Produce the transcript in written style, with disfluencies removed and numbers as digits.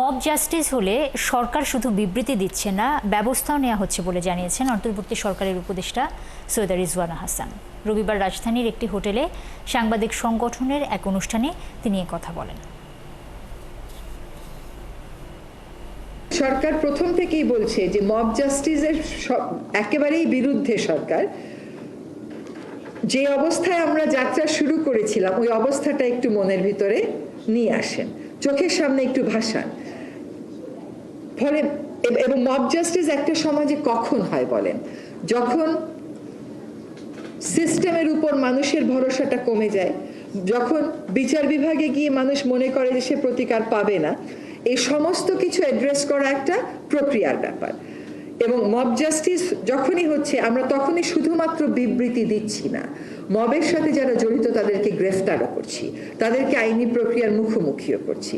Mob justice হলে সরকার শুধু বিবৃতি দিচ্ছে না, ব্যবস্থাও নেওয়া হচ্ছে বলে জানিয়েছেন অন্তর্বর্তী সরকারের উপদেষ্টা সৈয়দা রিজওয়ানা হাসান। রবিবার রাজধানীর একটি হোটেলে সাংবাদিক সংগঠনের এক অনুষ্ঠানে তিনি কথা বলেন। সরকার প্রথম থেকেই বলছে যে মব জাস্টিসের একেবারেই বিরুদ্ধে সরকার। যে অবস্থায় আমরা যাত্রা শুরু করেছিলাম ওই অবস্থাটা একটু মনের ভিতরে নিয়ে আসেন, চোখের সামনে একটু ভাসান। ফলে এবং মব জাস্টিস একটা সমাজে কখন হয় বলেন? যখন সিস্টেমের উপর মানুষের ভরসাটা কমে যায়, যখন বিচার বিভাগে গিয়ে মানুষ মনে করে যে সে প্রতিকার পাবে না। এই সমস্ত কিছু অ্যাড্রেস করা একটা প্রক্রিয়ার ব্যাপার। এবং মব জাস্টিস যখনই হচ্ছে আমরা তখনই শুধুমাত্র বিবৃতি দিচ্ছি না, মবের সাথে যারা জড়িত তাদেরকে গ্রেফতারও করছি, তাদেরকে আইনি প্রক্রিয়ার মুখোমুখিও করছি।